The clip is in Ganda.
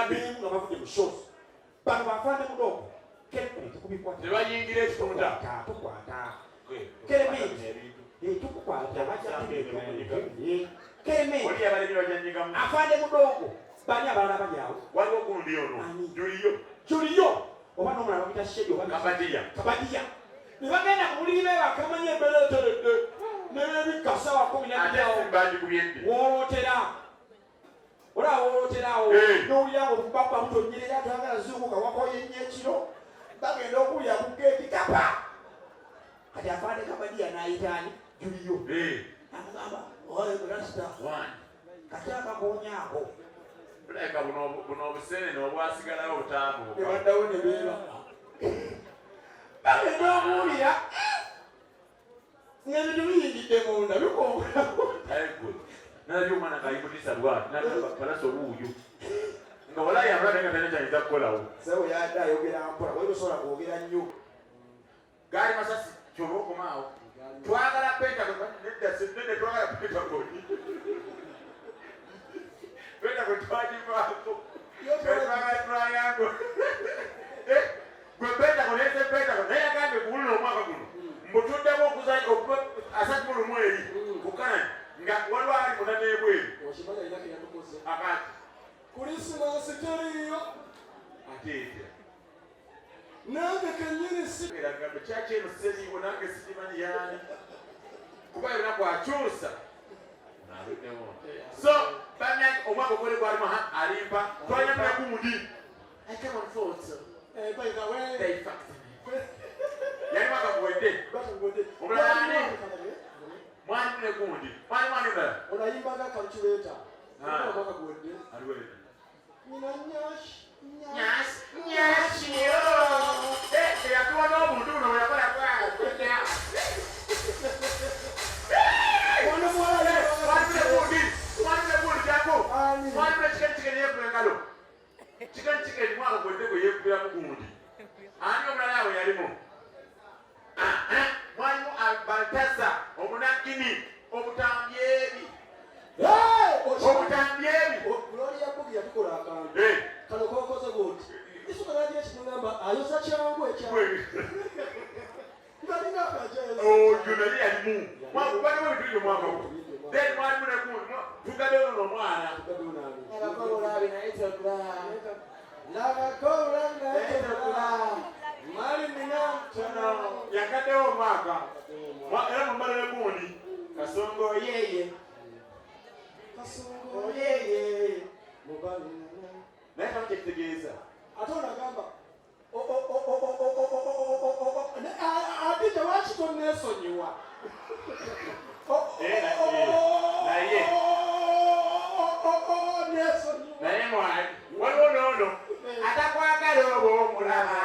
bagambe nga bavuge mu shows bano bafande mudogo kelepeti kubikwata tebayingira ekitunda tukwata kelepeti tukukwata kelepeti oli abalemi bajanyigamu afande mudogo bani abalala balyawo waliwo gundi ono juliyo oba nomulala bamita shedi oba kabadiya ne bagenda ku buliri bebakamanya embeera eteredde nebikasa 10 woolotera olaba wooloterawo n'owulirawo olukupapa mutonyerera twagala zimuka wakoyenye ekiro bagenda okuwulira ku geeti kapa kati afande kabadiya n'ayitaani juliyo amugamba oye rasita kati akakonyaako buleka buno obusenene obwasigalawo obutambuka nebaddawo ne beera bagenda okuwulira ng'ebintu biyingidde munda bikongolawo nalabye omwana ng'ayibutisa bwati napalasa obuuyo nga walayi amulaba nga talina kyayinza kukolawo sewe yadde ayogera mpola wali osobola kwogera nnyo gaali masasi kyoba okomaawo twagala pentagon nedda twagala pentagon pentagon twagivaako twagala triangle gwe pentagon ese pentagon naye agambe kuwulira omwaka guno mbutuddemu asatu ku Kanani nga waliwo ali munaneebweru akati Christmas teriyo ate etya nange kenyini eragambe kyaki eno seriiwo nange sikimanyi yaani kuba yona kwakyusa so banya omwaka ogwali gwalimu alimpa twanyamula gundi I came on fourth by the way they fucked me yali mwaka guwedde omulala ani mwani mune gundi mwani mulala onayimbaga calculator mwaka guwedde aliwedde nina nyashi nyashiyo eyatuwa n'obuntu buno bweyakola kwagwedda mwani jako mwani mune chicken yekula engalo chicken mwaka gwedde gwe yekubiramu gundi ani omulala awo yalimu mwalimu Baltaza omunagini obutambyebi Gloria Bugi yatukola akantu kano kokoze goti isuka nadi ekimugamba ayosa kyangu ekyangu ngalinga kajezo yunali yalimu mwakubaliwo ebintu mwaka gwo then mwalimu nekundi tugadde ono n'omwana yakaddewo omwaka era mumalire gundi kasongo yeye naye kano kyekitegeeza ate onagamba ate tewaki tonesonyiwa naye mwali waliwo noono atakwagala oba omulaba